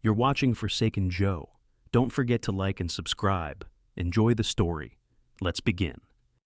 You're watching Forsaken Joe. Don't forget to like and subscribe. Enjoy the story. Let's begin.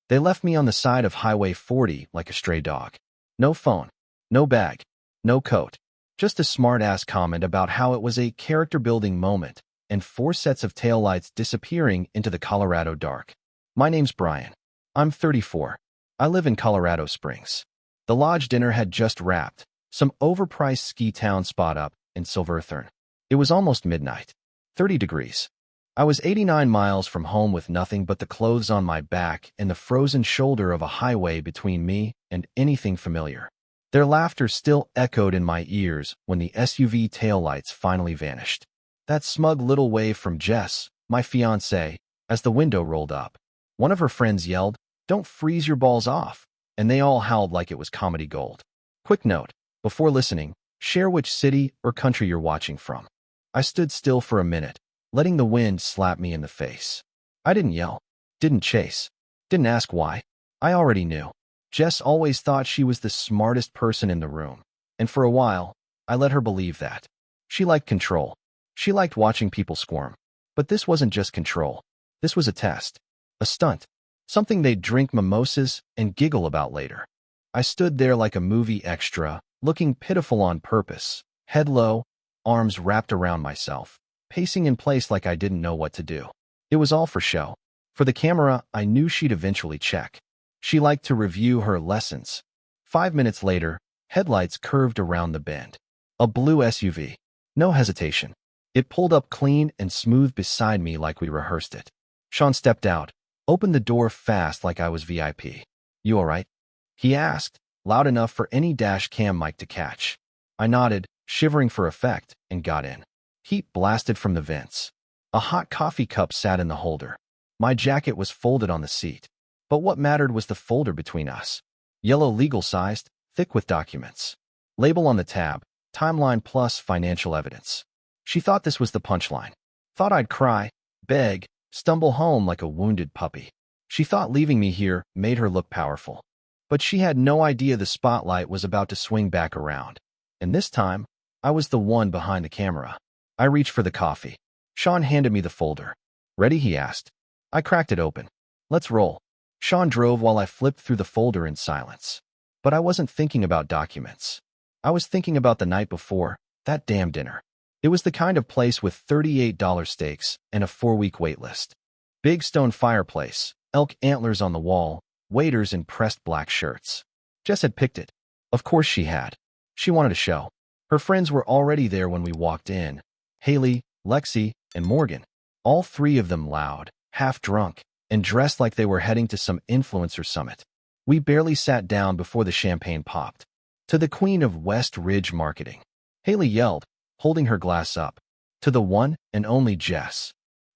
They left me on the side of Highway 40 like a stray dog. No phone, no bag, no coat. Just a smart-ass comment about how it was a character-building moment and 4 sets of taillights disappearing into the Colorado dark. My name's Brian. I'm 34. I live in Colorado Springs. The lodge dinner had just wrapped, some overpriced ski town spot up in Silverthorne. It was almost midnight, 30 degrees. I was 89 miles from home with nothing but the clothes on my back and the frozen shoulder of a highway between me and anything familiar. Their laughter still echoed in my ears when the SUV taillights finally vanished. That smug little wave from Jess, my fiancée, as the window rolled up. One of her friends yelled, "Don't freeze your balls off," and they all howled like it was comedy gold. Quick note, before listening, share which city or country you're watching from. I stood still for a minute, letting the wind slap me in the face. I didn't yell, didn't chase, didn't ask why. I already knew. Jess always thought she was the smartest person in the room, and for a while, I let her believe that. She liked control. She liked watching people squirm. But this wasn't just control. This was a test. A stunt. Something they'd drink mimosas and giggle about later. I stood there like a movie extra, looking pitiful on purpose, head low, arms wrapped around myself, pacing in place like I didn't know what to do. It was all for show. For the camera, I knew she'd eventually check. She liked to review her lessons. 5 minutes later, headlights curved around the bend. A blue SUV. No hesitation. It pulled up clean and smooth beside me like we rehearsed it. Sean stepped out, opened the door fast like I was VIP. "You all right?" he asked, loud enough for any dash cam mic to catch. I nodded, shivering for effect, and got in. Heat blasted from the vents. A hot coffee cup sat in the holder. My jacket was folded on the seat. But what mattered was the folder between us. Yellow legal-sized, thick with documents. Label on the tab, timeline plus financial evidence. She thought this was the punchline. Thought I'd cry, beg, stumble home like a wounded puppy. She thought leaving me here made her look powerful. But she had no idea the spotlight was about to swing back around. And this time, I was the one behind the camera. I reached for the coffee. Sean handed me the folder. "Ready?" he asked. I cracked it open. "Let's roll." Sean drove while I flipped through the folder in silence. But I wasn't thinking about documents. I was thinking about the night before, that damn dinner. It was the kind of place with $38 steaks and a 4-week wait list. Big stone fireplace, elk antlers on the wall, waiters in pressed black shirts. Jess had picked it. Of course she had. She wanted a show. Her friends were already there when we walked in. Haley, Lexi, and Morgan. All 3 of them loud, half drunk, and dressed like they were heading to some influencer summit. We barely sat down before the champagne popped. "To the queen of West Ridge marketing," Haley yelled, holding her glass up. "To the one and only Jess,"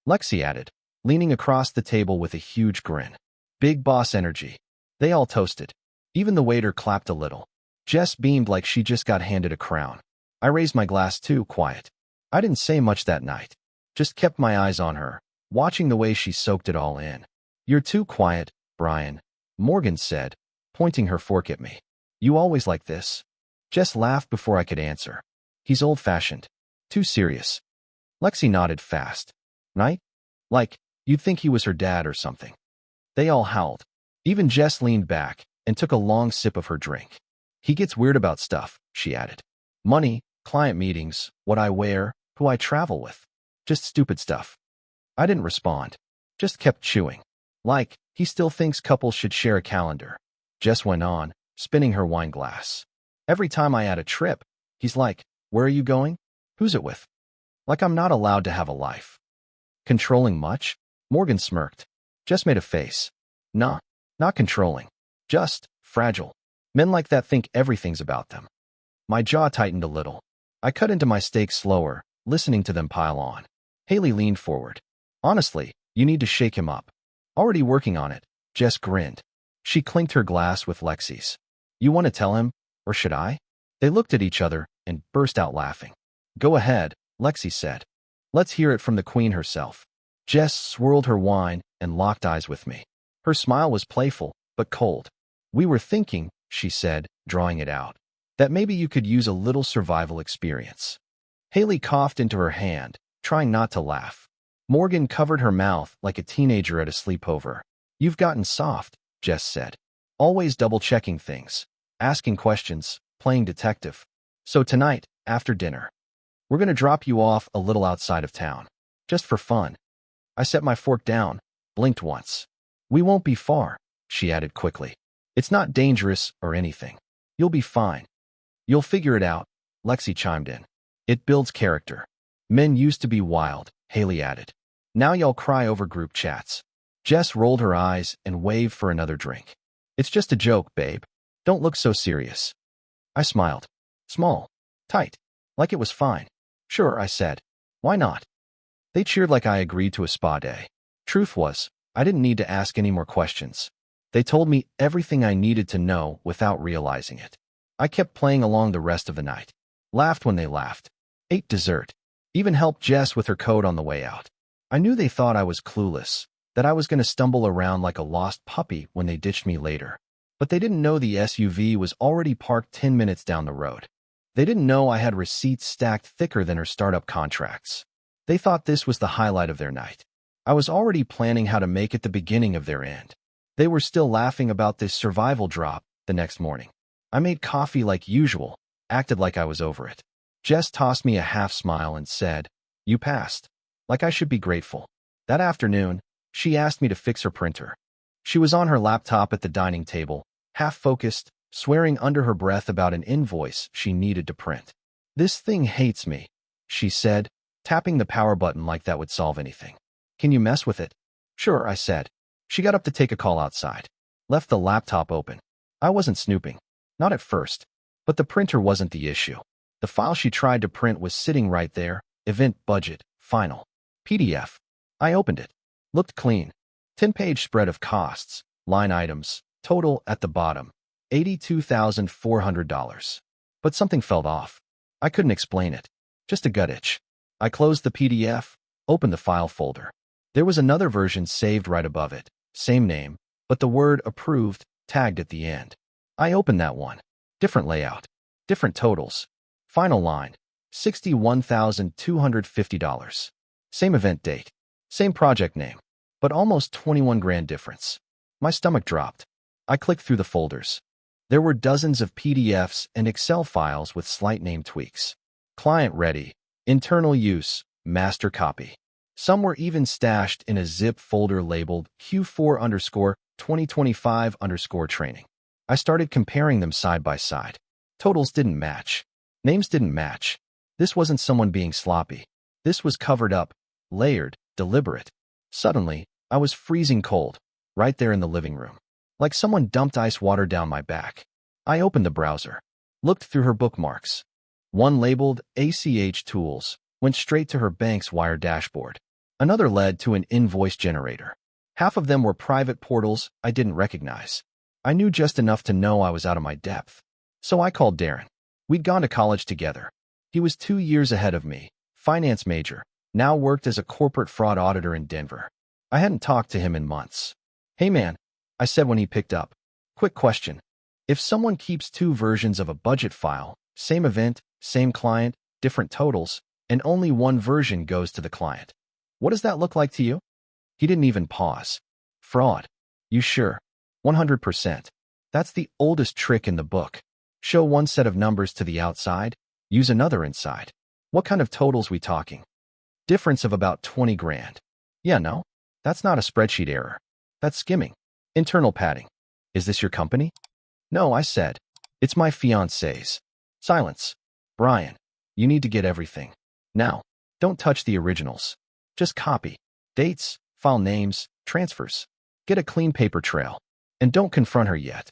Lexi added, leaning across the table with a huge grin. Big boss energy. They all toasted. Even the waiter clapped a little. Jess beamed like she just got handed a crown. I raised my glass too, quiet. I didn't say much that night. Just kept my eyes on her, watching the way she soaked it all in. "You're too quiet, Brian," Morgan said, pointing her fork at me. "You always like this?" Jess laughed before I could answer. "He's old-fashioned. Too serious." Lexi nodded fast. "Right? Like, you'd think he was her dad or something." They all howled. Even Jess leaned back and took a long sip of her drink. "He gets weird about stuff," she added. "Money, client meetings, what I wear, who I travel with. Just stupid stuff." I didn't respond. Just kept chewing. "Like, he still thinks couples should share a calendar." Jess went on, spinning her wine glass. "Every time I add a trip, he's like, 'Where are you going? Who's it with?' Like I'm not allowed to have a life." "Controlling much?" Morgan smirked. Jess made a face. "Nah, not controlling. Just fragile. Men like that think everything's about them." My jaw tightened a little. I cut into my steak slower, listening to them pile on. Haley leaned forward. "Honestly, you need to shake him up." "Already working on it." Jess grinned. She clinked her glass with Lexi's. "You want to tell him, or should I?" They looked at each other and burst out laughing. "Go ahead," Lexi said. "Let's hear it from the queen herself." Jess swirled her wine and locked eyes with me. Her smile was playful, but cold. "We were thinking," she said, drawing it out, "that maybe you could use a little survival experience." Haley coughed into her hand, trying not to laugh. Morgan covered her mouth like a teenager at a sleepover. You've gotten soft, Jess said. Always double-checking things, asking questions, playing detective. So tonight, after dinner, we're going to drop you off a little outside of town. Just for fun. I set my fork down, blinked once. We won't be far, she added quickly. It's not dangerous or anything. You'll be fine. You'll figure it out, Lexi chimed in. It builds character. Men used to be wild, Haley added. Now y'all cry over group chats. Jess rolled her eyes and waved for another drink. It's just a joke, babe. Don't look so serious. I smiled. Small. Tight. Like it was fine. Sure, I said. Why not? They cheered like I agreed to a spa day. Truth was, I didn't need to ask any more questions. They told me everything I needed to know without realizing it. I kept playing along the rest of the night. Laughed when they laughed. Ate dessert. Even helped Jess with her coat on the way out. I knew they thought I was clueless, that I was going to stumble around like a lost puppy when they ditched me later. But they didn't know the SUV was already parked 10 minutes down the road. They didn't know I had receipts stacked thicker than her startup contracts. They thought this was the highlight of their night. I was already planning how to make it the beginning of their end. They were still laughing about this survival drop the next morning. I made coffee like usual, acted like I was over it. Jess tossed me a half smile and said, "You passed." Like I should be grateful. That afternoon, she asked me to fix her printer. She was on her laptop at the dining table, half-focused, swearing under her breath about an invoice she needed to print. "This thing hates me," she said, tapping the power button like that would solve anything. "Can you mess with it?" "Sure," I said. She got up to take a call outside. Left the laptop open. I wasn't snooping. Not at first. But the printer wasn't the issue. The file she tried to print was sitting right there. Event budget, final. PDF. I opened it. Looked clean. 10-page spread of costs, line items, total at the bottom. $82,400. But something felt off. I couldn't explain it. Just a gut itch. I closed the PDF, opened the file folder. There was another version saved right above it. Same name, but the word approved tagged at the end. I opened that one. Different layout. Different totals. Final line. $61,250. Same event date. Same project name. But almost 21 grand difference. My stomach dropped. I clicked through the folders. There were dozens of PDFs and Excel files with slight name tweaks. Client ready. Internal use. Master copy. Some were even stashed in a zip folder labeled Q4_2025_training. I started comparing them side by side. Totals didn't match. Names didn't match. This wasn't someone being sloppy. This was covered up, layered, deliberate. Suddenly, I was freezing cold, right there in the living room. Like someone dumped ice water down my back. I opened the browser. Looked through her bookmarks. One labeled ACH Tools went straight to her bank's wire dashboard. Another led to an invoice generator. Half of them were private portals I didn't recognize. I knew just enough to know I was out of my depth. So I called Darren. We'd gone to college together. He was 2 years ahead of me, finance major, now worked as a corporate fraud auditor in Denver. I hadn't talked to him in months. "Hey man," I said when he picked up. "Quick question. If someone keeps 2 versions of a budget file, same event, same client, different totals, and only one version goes to the client, what does that look like to you?" He didn't even pause. "Fraud. You sure?" 100%. That's the oldest trick in the book. Show one set of numbers to the outside, use another inside. What kind of totals we talking? Difference of about 20 grand. Yeah, no? That's not a spreadsheet error. That's skimming. Internal padding. Is this your company? No, I said. It's my fiancée's. Silence. Brian, you need to get everything. Now, don't touch the originals. Just copy. Dates, file names, transfers. Get a clean paper trail. And don't confront her yet.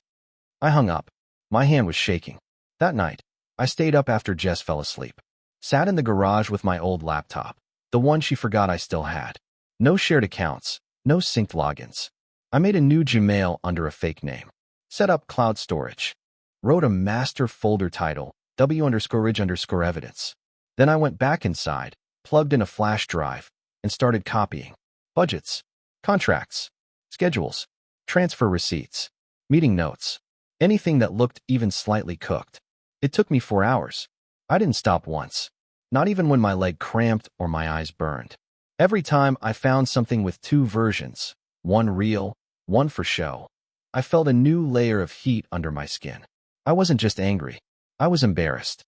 I hung up. My hand was shaking. That night, I stayed up after Jess fell asleep. Sat in the garage with my old laptop, the one she forgot I still had. No shared accounts, no synced logins. I made a new Gmail under a fake name. Set up cloud storage. Wrote a master folder title, W_Ridge_evidence. Then I went back inside, plugged in a flash drive, and started copying. Budgets, contracts, schedules, transfer receipts, meeting notes, anything that looked even slightly cooked. It took me 4 hours. I didn't stop once. Not even when my leg cramped or my eyes burned. Every time I found something with two versions, one real, one for show, I felt a new layer of heat under my skin. I wasn't just angry. I was embarrassed.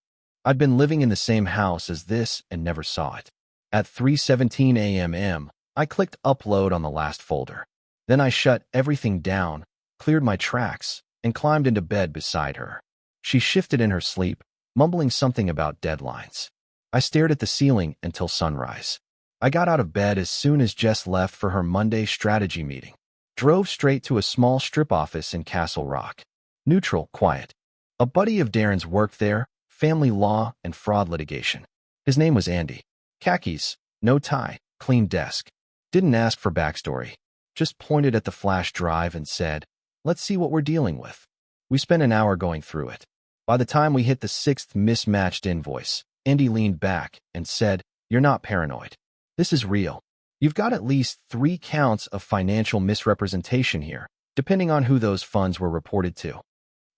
I'd been living in the same house as this and never saw it. At 3:17 a.m., I clicked upload on the last folder. Then I shut everything down, cleared my tracks, and climbed into bed beside her. She shifted in her sleep, mumbling something about deadlines. I stared at the ceiling until sunrise. I got out of bed as soon as Jess left for her Monday strategy meeting. Drove straight to a small strip office in Castle Rock. Neutral, quiet. A buddy of Darren's worked there, family law and fraud litigation. His name was Andy. Khakis, no tie, clean desk. Didn't ask for backstory. Just pointed at the flash drive and said, "Let's see what we're dealing with." We spent an hour going through it. By the time we hit the sixth mismatched invoice, Andy leaned back and said, "You're not paranoid. This is real. You've got at least 3 counts of financial misrepresentation here, depending on who those funds were reported to."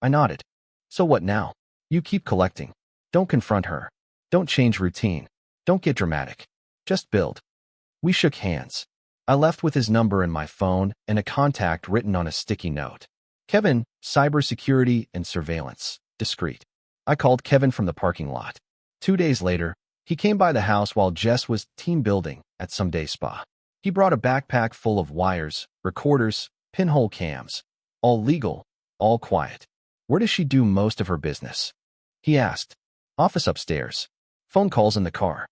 I nodded. "So what now?" "You keep collecting. Don't confront her. Don't change routine. Don't get dramatic. Just build." We shook hands. I left with his number in my phone and a contact written on a sticky note. Kevin, cybersecurity and surveillance, discreet. I called Kevin from the parking lot. 2 days later, he came by the house while Jess was team building at some day spa. He brought a backpack full of wires, recorders, pinhole cams. All legal, all quiet. "Where does she do most of her business?" he asked. "Office upstairs. Phone calls in the car."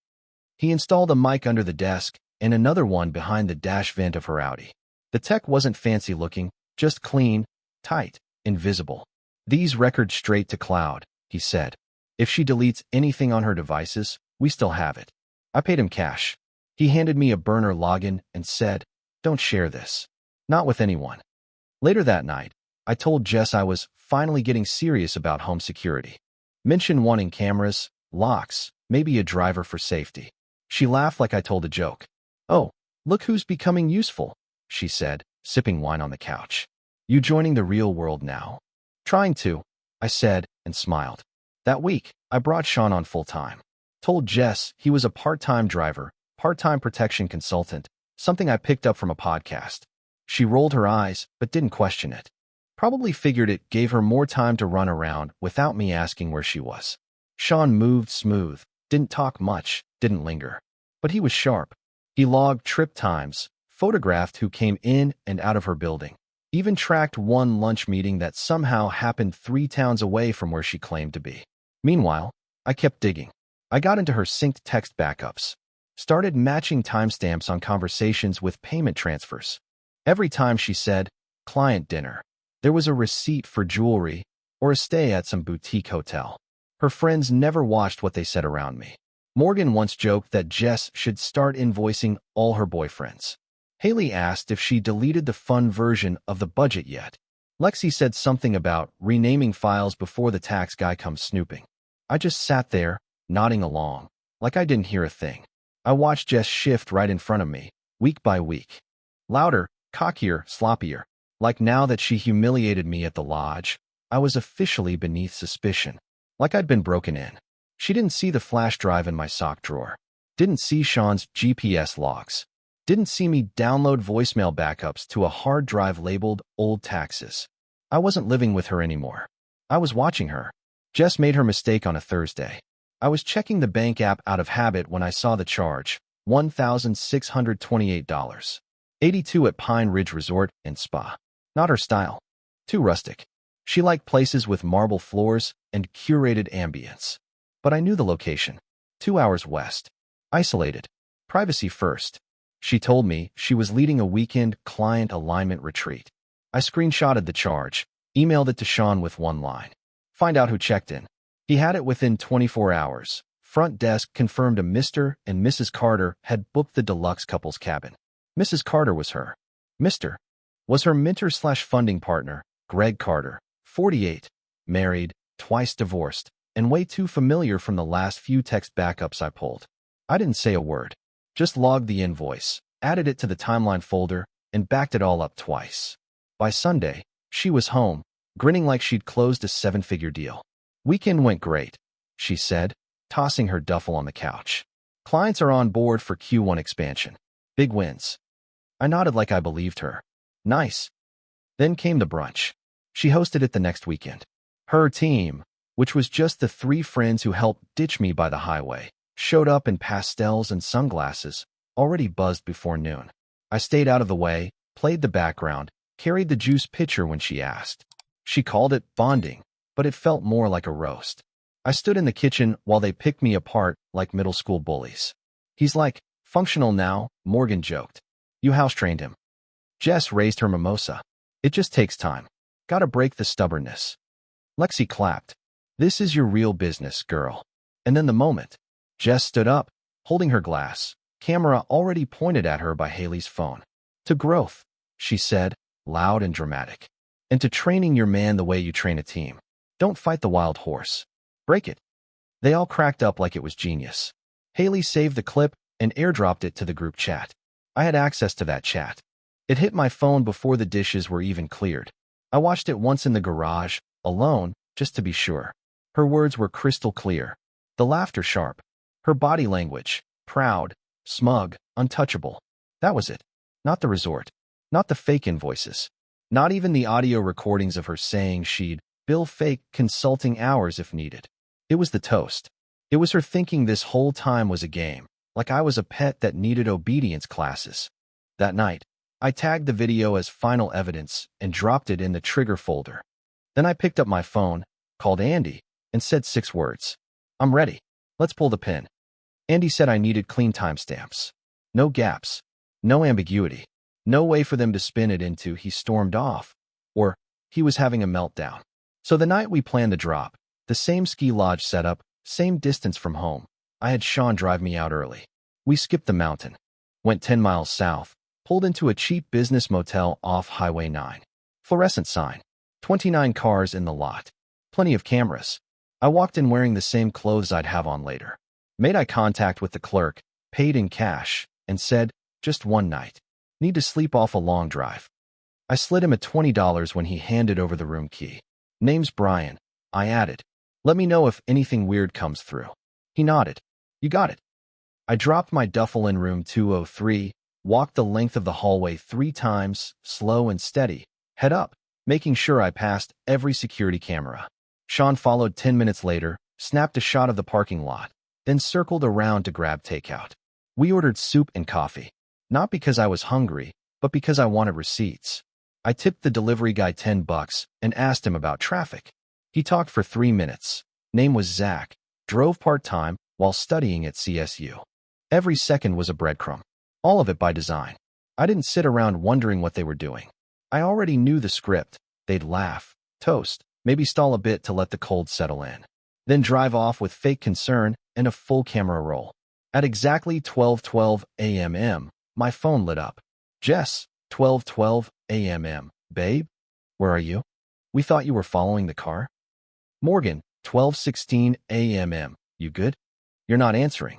He installed a mic under the desk and another one behind the dash vent of her Audi. The tech wasn't fancy looking, just clean, tight, invisible. "These record straight to cloud," he said. "If she deletes anything on her devices, we still have it." I paid him cash. He handed me a burner login and said, "Don't share this. Not with anyone." Later that night, I told Jess I was finally getting serious about home security. Mentioned wanting cameras, locks, maybe a driver for safety. She laughed like I told a joke. "Oh, look who's becoming useful," she said, sipping wine on the couch. "You joining the real world now?" "Trying to," I said, and smiled. That week, I brought Sean on full-time. Told Jess he was a part-time driver, part-time protection consultant, something I picked up from a podcast. She rolled her eyes, but didn't question it. Probably figured it gave her more time to run around without me asking where she was. Sean moved smooth, didn't talk much, didn't linger. But he was sharp. He logged trip times, photographed who came in and out of her building, even tracked one lunch meeting that somehow happened 3 towns away from where she claimed to be. Meanwhile, I kept digging. I got into her synced text backups. Started matching timestamps on conversations with payment transfers. Every time she said, "client dinner," there was a receipt for jewelry or a stay at some boutique hotel. Her friends never watched what they said around me. Morgan once joked that Jess should start invoicing all her boyfriends. Haley asked if she deleted the fun version of the budget yet. Lexi said something about renaming files before the tax guy comes snooping. I just sat there, nodding along, like I didn't hear a thing. I watched Jess shift right in front of me, week by week. Louder, cockier, sloppier. Like now that she humiliated me at the lodge, I was officially beneath suspicion. Like I'd been broken in. She didn't see the flash drive in my sock drawer. Didn't see Sean's GPS logs. Didn't see me download voicemail backups to a hard drive labeled old taxes. I wasn't living with her anymore. I was watching her. Jess made her mistake on a Thursday. I was checking the bank app out of habit when I saw the charge, $1,628. 82 at Pine Ridge Resort and Spa. Not her style. Too rustic. She liked places with marble floors and curated ambience. But I knew the location. 2 hours west. Isolated. Privacy first. She told me she was leading a weekend client alignment retreat. I screenshotted the charge, emailed it to Sean with one line. Find out who checked in. He had it within 24 hours. Front desk confirmed a Mr. and Mrs. Carter had booked the deluxe couple's cabin. Mrs. Carter was her. Mr. was her mentor/funding partner, Greg Carter, 48, married, twice divorced, and way too familiar from the last few text backups I pulled. I didn't say a word. Just logged the invoice, added it to the timeline folder, and backed it all up twice. By Sunday, she was home, grinning like she'd closed a 7-figure deal. Weekend went great, she said. tossing her duffel on the couch. Clients are on board for Q1 expansion. Big wins. I nodded like I believed her. Nice. Then came the brunch. She hosted it the next weekend. Her team, which was just the 3 friends who helped ditch me by the highway, showed up in pastels and sunglasses, already buzzed before noon. I stayed out of the way, played the background, carried the juice pitcher when she asked. She called it bonding, but it felt more like a roast. I stood in the kitchen while they picked me apart like middle school bullies. He's like, functional now, Morgan joked. You house-trained him. Jess raised her mimosa. It just takes time. Gotta break the stubbornness. Lexi clapped. This is your real business, girl. And then the moment. Jess stood up, holding her glass, camera already pointed at her by Haley's phone. To growth, she said, loud and dramatic. And to training your man the way you train a team. Don't fight the wild horse. Break it. They all cracked up like it was genius. Haley saved the clip and airdropped it to the group chat. I had access to that chat. It hit my phone before the dishes were even cleared. I watched it once in the garage, alone, just to be sure. Her words were crystal clear. The laughter sharp. Her body language, proud, smug, untouchable. That was it. Not the resort. Not the fake invoices. Not even the audio recordings of her saying she'd bill fake consulting hours if needed. It was the toast. It was her thinking this whole time was a game, like I was a pet that needed obedience classes. That night, I tagged the video as final evidence and dropped it in the trigger folder. Then I picked up my phone, called Andy, and said 6 words. I'm ready. Let's pull the pin. Andy said I needed clean timestamps. No gaps. No ambiguity. No way for them to spin it into he stormed off, or he was having a meltdown. So the night we planned the drop, the same ski lodge setup, same distance from home, I had Sean drive me out early. We skipped the mountain, went 10 miles south, pulled into a cheap business motel off Highway 9. Fluorescent sign. 29 cars in the lot. Plenty of cameras. I walked in wearing the same clothes I'd have on later. Made eye contact with the clerk, paid in cash, and said, just one night. Need to sleep off a long drive. I slid him a $20 when he handed over the room key. Name's Brian, I added. Let me know if anything weird comes through. He nodded. You got it. I dropped my duffel in room 203, walked the length of the hallway 3 times, slow and steady, head up, making sure I passed every security camera. Sean followed 10 minutes later, snapped a shot of the parking lot, then circled around to grab takeout. We ordered soup and coffee. Not because I was hungry, but because I wanted receipts. I tipped the delivery guy $10 and asked him about traffic. He talked for 3 minutes. Name was Zach. Drove part-time while studying at CSU. Every second was a breadcrumb. All of it by design. I didn't sit around wondering what they were doing. I already knew the script. They'd laugh, toast, maybe stall a bit to let the cold settle in. Then drive off with fake concern and a full camera roll. At exactly 12:12 a.m., my phone lit up. Jess, 12:12 a.m. Babe, where are you? We thought you were following the car. Morgan, 12:16 a.m. You good? You're not answering.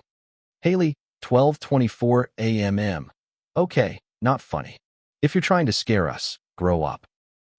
Haley, 12:24 a.m. Okay, not funny. If you're trying to scare us, grow up.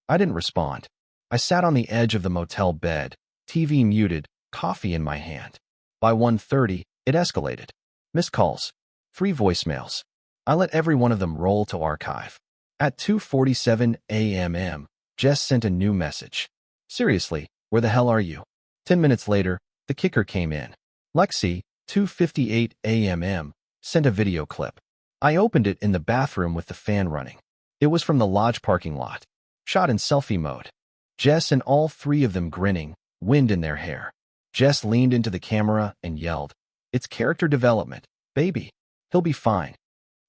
I didn't respond. I sat on the edge of the motel bed, TV muted, coffee in my hand. By 1:30, it escalated. Missed calls. 3 voicemails. I let every one of them roll to archive. At 2:47 a.m., Jess sent a new message. Seriously, where the hell are you? 10 minutes later, the kicker came in. Lexi, 2:58 a.m., sent a video clip. I opened it in the bathroom with the fan running. It was from the lodge parking lot. Shot in selfie mode. Jess and all 3 of them grinning, wind in their hair. Jess leaned into the camera and yelled, "It's character development, baby. He'll be fine."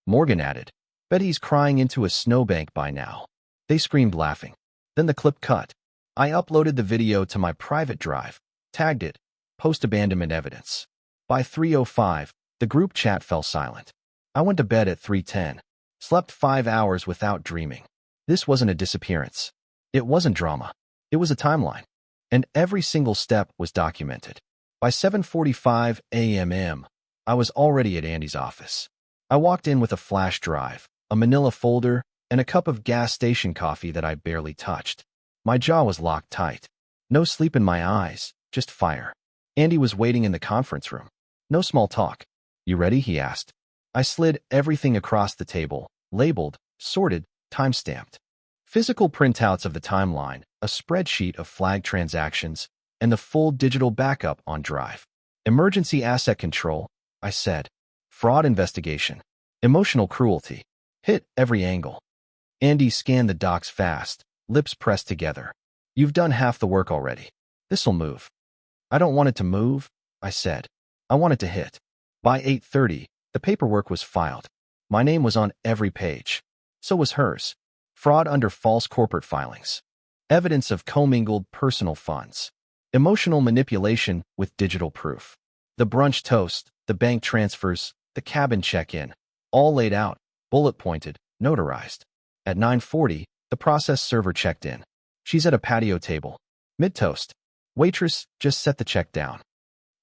Morgan added, "Bet he's crying into a snowbank by now." They screamed laughing. Then the clip cut. I uploaded the video to my private drive, tagged it, post-abandonment evidence. By 3:05, the group chat fell silent. I went to bed at 3:10, slept 5 hours without dreaming. This wasn't a disappearance. It wasn't drama. It was a timeline. And every single step was documented. By 7:45 a.m., I was already at Andy's office. I walked in with a flash drive, a manila folder, and a cup of gas station coffee that I barely touched. My jaw was locked tight. No sleep in my eyes, just fire. Andy was waiting in the conference room. No small talk. You ready? He asked. I slid everything across the table, labeled, sorted, time-stamped. Physical printouts of the timeline, a spreadsheet of flagged transactions, and the full digital backup on Drive. Emergency asset control, I said. Fraud investigation. Emotional cruelty. Hit every angle. Andy scanned the docs fast, lips pressed together. You've done half the work already. This'll move. I don't want it to move, I said. I want it to hit. By 8:30, the paperwork was filed. My name was on every page. So was hers. Fraud under false corporate filings. Evidence of commingled personal funds. Emotional manipulation with digital proof. The brunch toast, the bank transfers, the cabin check-in. All laid out, bullet-pointed, notarized. At 9:40, the process server checked in. She's at a patio table. Mid-toast. Waitress just set the check down.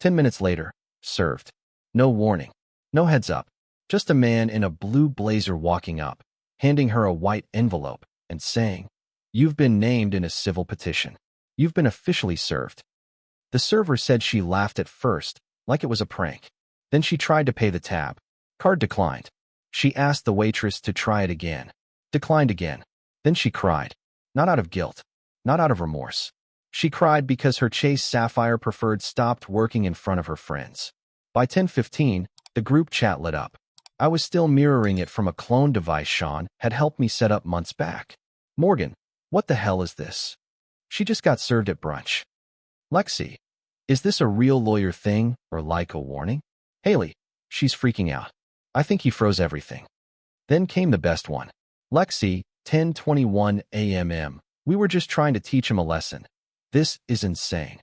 10 minutes later, served. No warning. No heads up. Just a man in a blue blazer walking up, handing her a white envelope and saying, "You've been named in a civil petition. You've been officially served." The server said she laughed at first, like it was a prank. Then she tried to pay the tab. Card declined. She asked the waitress to try it again. Declined again. Then she cried. Not out of guilt. Not out of remorse. She cried because her Chase Sapphire Preferred stopped working in front of her friends. By 10:15, the group chat lit up. I was still mirroring it from a clone device Sean had helped me set up months back. Morgan, what the hell is this? She just got served at brunch. Lexi, is this a real lawyer thing or like a warning? Haley, she's freaking out. I think he froze everything. Then came the best one. Lexi, 10:21 a.m. We were just trying to teach him a lesson. This is insane.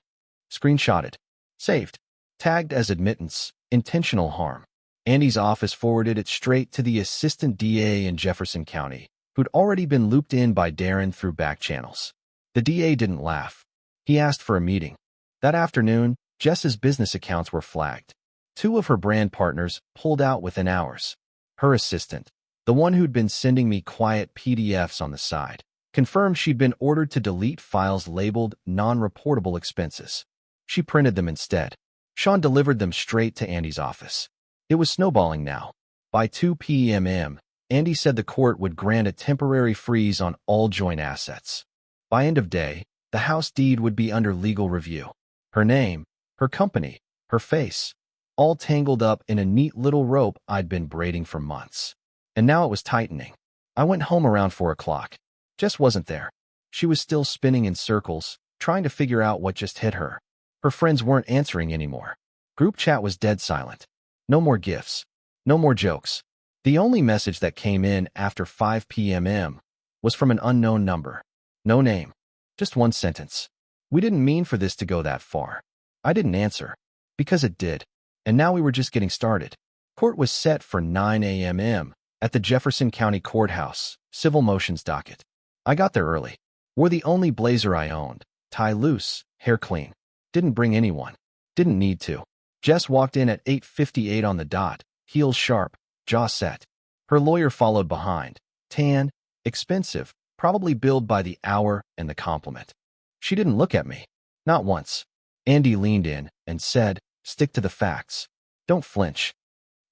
Screenshotted. Saved. Tagged as admittance, intentional harm. Andy's office forwarded it straight to the assistant DA in Jefferson County, who'd already been looped in by Darren through back channels. The DA didn't laugh. He asked for a meeting. That afternoon, Jess's business accounts were flagged. 2 of her brand partners pulled out within hours. Her assistant, the one who'd been sending me quiet PDFs on the side, confirmed she'd been ordered to delete files labeled non-reportable expenses. She printed them instead. Sean delivered them straight to Andy's office. It was snowballing now. By 2 p.m., Andy said the court would grant a temporary freeze on all joint assets. By end of day, the house deed would be under legal review. Her name, her company, her face, all tangled up in a neat little rope I'd been braiding for months. And now it was tightening. I went home around 4 o'clock. Jess wasn't there. She was still spinning in circles, trying to figure out what just hit her. Her friends weren't answering anymore. Group chat was dead silent. No more gifts. No more jokes. The only message that came in after 5 p.m. was from an unknown number. No name. Just one sentence. We didn't mean for this to go that far. I didn't answer. Because it did. And now we were just getting started. Court was set for 9 a.m. at the Jefferson County Courthouse, civil motions docket. I got there early. Wore the only blazer I owned. Tie loose, hair clean. Didn't bring anyone. Didn't need to. Jess walked in at 8:58 on the dot, heels sharp, jaw set. Her lawyer followed behind. Tan, expensive, probably billed by the hour and the compliment. She didn't look at me. Not once. Andy leaned in and said, "Stick to the facts. Don't flinch."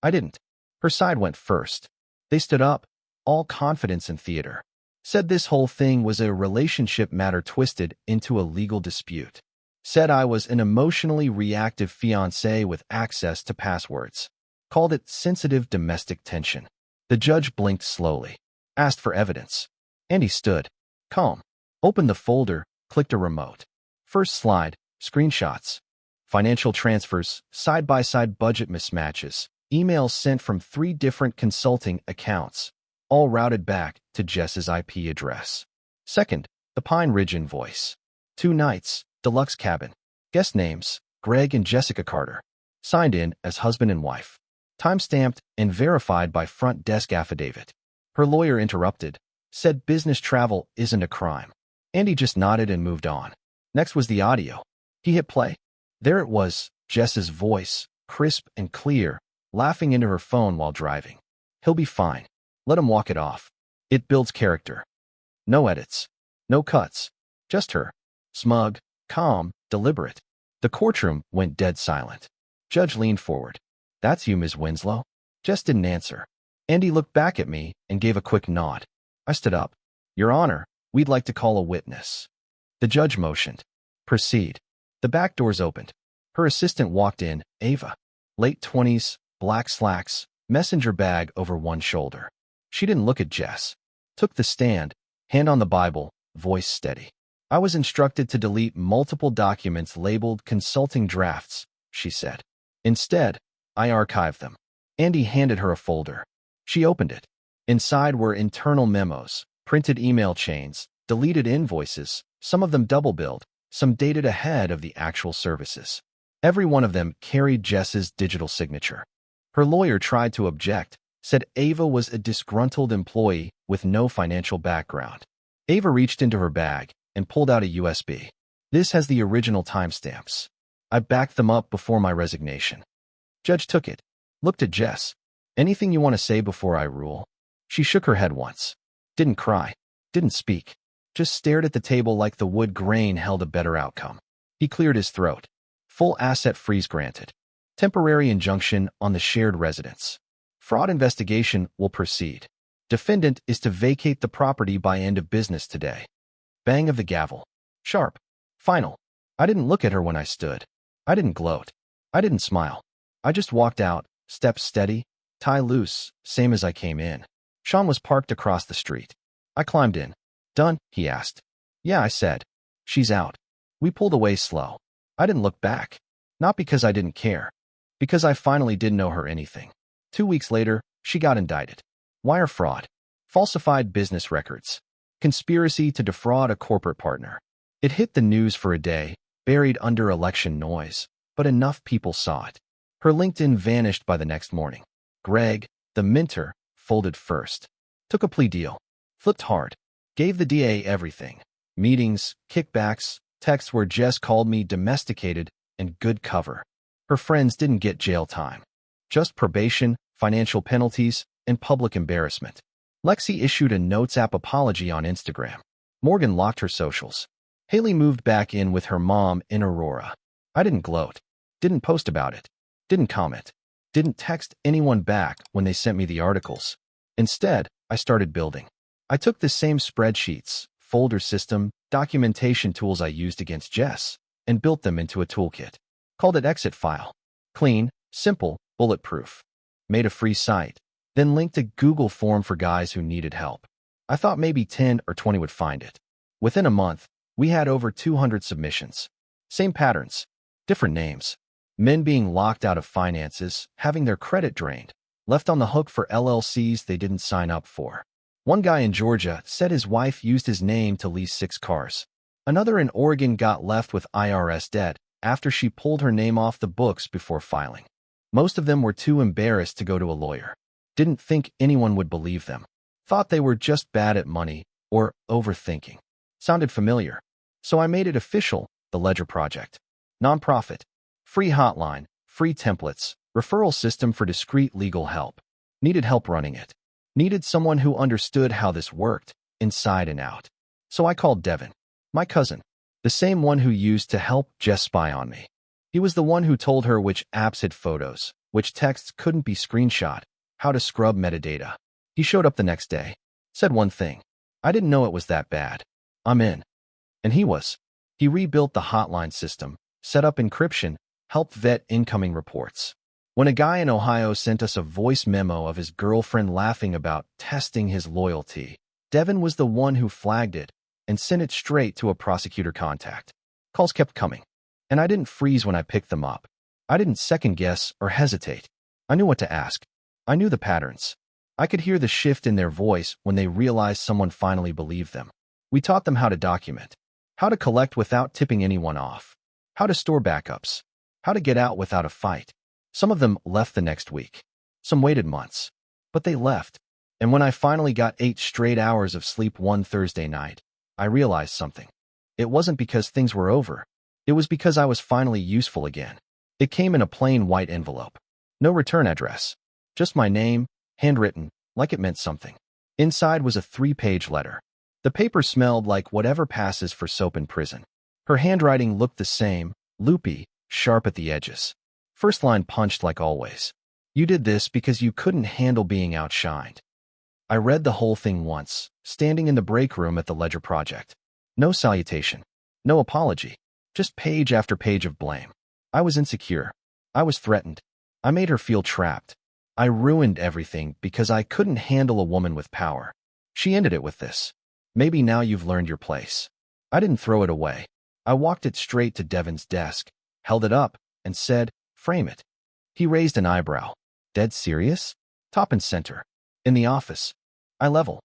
I didn't. Her side went first. They stood up, all confidence in theater. Said this whole thing was a relationship matter twisted into a legal dispute. Said I was an emotionally reactive fiancé with access to passwords. Called it sensitive domestic tension. The judge blinked slowly. Asked for evidence. Andy stood. Calm. Opened the folder, clicked a remote. First slide, screenshots. Financial transfers, side-by-side budget mismatches. Emails sent from 3 different consulting accounts, all routed back to Jess's IP address. Second, the Pine Ridge invoice. 2 nights, deluxe cabin. Guest names, Greg and Jessica Carter. Signed in as husband and wife. Timestamped and verified by front desk affidavit. Her lawyer interrupted. Said business travel isn't a crime. Andy just nodded and moved on. Next was the audio. He hit play. There it was, Jess's voice, crisp and clear, laughing into her phone while driving. He'll be fine. Let him walk it off. It builds character. No edits. No cuts. Just her. Smug, calm, deliberate. The courtroom went dead silent. Judge leaned forward. "That's you, Ms. Winslow?" Jess didn't answer. Andy looked back at me and gave a quick nod. I stood up. "Your Honor, we'd like to call a witness." The judge motioned. "Proceed." The back doors opened. Her assistant walked in, Ava. Late 20s, black slacks, messenger bag over one shoulder. She didn't look at Jess. Took the stand, hand on the Bible, voice steady. "I was instructed to delete multiple documents labeled consulting drafts," she said. "Instead, I archived them." Andy handed her a folder. She opened it. Inside were internal memos, printed email chains, deleted invoices, some of them double-billed, some dated ahead of the actual services. Every one of them carried Jess's digital signature. Her lawyer tried to object, said Ava was a disgruntled employee with no financial background. Ava reached into her bag and pulled out a USB. "This has the original timestamps. I backed them up before my resignation." Judge took it, looked at Jess. "Anything you want to say before I rule?" She shook her head once. Didn't cry, didn't speak, just stared at the table like the wood grain held a better outcome. He cleared his throat. "Full asset freeze granted. Temporary injunction on the shared residence. Fraud investigation will proceed. Defendant is to vacate the property by end of business today." Bang of the gavel. Sharp. Final. I didn't look at her when I stood. I didn't gloat. I didn't smile. I just walked out, steps steady, tie loose, same as I came in. Sean was parked across the street. I climbed in. "Done?" he asked. "Yeah," I said. "She's out." We pulled away slow. I didn't look back. Not because I didn't care. Because I finally didn't owe her anything. 2 weeks later, she got indicted. Wire fraud. Falsified business records. Conspiracy to defraud a corporate partner. It hit the news for a day, buried under election noise, but enough people saw it. Her LinkedIn vanished by the next morning. Greg, the minter, folded first. Took a plea deal. Flipped hard. Gave the DA everything. Meetings, kickbacks, texts where Jess called me domesticated and good cover. Her friends didn't get jail time. Just probation, financial penalties, and public embarrassment. Lexi issued a Notes app apology on Instagram. Morgan locked her socials. Haley moved back in with her mom in Aurora. I didn't gloat. Didn't post about it. Didn't comment. Didn't text anyone back when they sent me the articles. Instead, I started building. I took the same spreadsheets, folder system, documentation tools I used against Jess, and built them into a toolkit. Called it Exit File. Clean, simple, bulletproof. Made a free site. Then linked a Google form for guys who needed help. I thought maybe 10 or 20 would find it. Within a month, we had over 200 submissions. Same patterns, different names. Men being locked out of finances, having their credit drained, left on the hook for LLCs they didn't sign up for. One guy in Georgia said his wife used his name to lease 6 cars. Another in Oregon got left with IRS debt after she pulled her name off the books before filing. Most of them were too embarrassed to go to a lawyer. Didn't think anyone would believe them. Thought they were just bad at money or overthinking. Sounded familiar. So I made it official, the Ledger Project. Nonprofit. Free hotline, free templates, referral system for discreet legal help. Needed help running it. Needed someone who understood how this worked, inside and out. So I called Devin, my cousin, the same one who used to help Jess spy on me. He was the one who told her which apps had photos, which texts couldn't be screenshot, how to scrub metadata. He showed up the next day. Said one thing. I didn't know it was that bad. I'm in. And he was. He rebuilt the hotline system, set up encryption, helped vet incoming reports. When a guy in Ohio sent us a voice memo of his girlfriend laughing about testing his loyalty, Devin was the one who flagged it and sent it straight to a prosecutor contact. Calls kept coming. And I didn't freeze when I picked them up. I didn't second guess or hesitate. I knew what to ask. I knew the patterns. I could hear the shift in their voice when they realized someone finally believed them. We taught them how to document, how to collect without tipping anyone off, how to store backups, how to get out without a fight. Some of them left the next week. Some waited months. But they left. And when I finally got 8 straight hours of sleep one Thursday night, I realized something. It wasn't because things were over. It was because I was finally useful again. It came in a plain white envelope. No return address. Just my name, handwritten, like it meant something. Inside was a 3-page letter. The paper smelled like whatever passes for soap in prison. Her handwriting looked the same, Loopy, sharp at the edges. First line punched like always. You did this because you couldn't handle being outshined. I read the whole thing once, standing in the break room at the Ledger Project. No salutation. No apology. Just page after page of blame. I was insecure. I was threatened. I made her feel trapped. I ruined everything because I couldn't handle a woman with power. She ended it with this. Maybe now you've learned your place. I didn't throw it away. I walked it straight to Devin's desk, held it up, and said, "Frame it." He raised an eyebrow. Dead serious? Top and center. In the office. I level.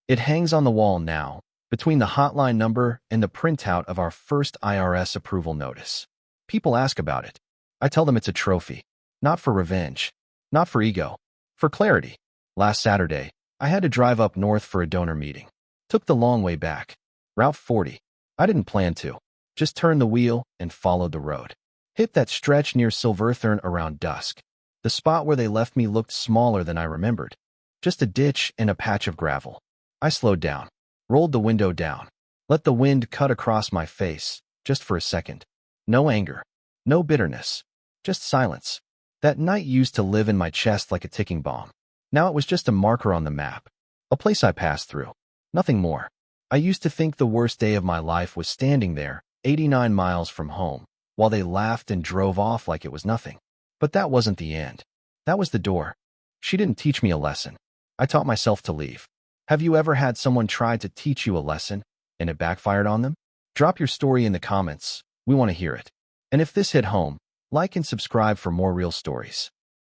It hangs on the wall now, between the hotline number and the printout of our first IRS approval notice. People ask about it. I tell them it's a trophy. Not for revenge. Not for ego. For clarity. Last Saturday, I had to drive up north for a donor meeting. Took the long way back. Route 40. I didn't plan to. Just turned the wheel and followed the road. Hit that stretch near Silverthorne around dusk. The spot where they left me looked smaller than I remembered. Just a ditch and a patch of gravel. I slowed down. Rolled the window down. Let the wind cut across my face, just for a second. No anger. No bitterness. Just silence. That night used to live in my chest like a ticking bomb. Now it was just a marker on the map. A place I passed through. Nothing more. I used to think the worst day of my life was standing there, 89 miles from home, while they laughed and drove off like it was nothing. But that wasn't the end. That was the door. She didn't teach me a lesson. I taught myself to leave. Have you ever had someone try to teach you a lesson, and it backfired on them? Drop your story in the comments. We want to hear it. And if this hit home, like and subscribe for more real stories.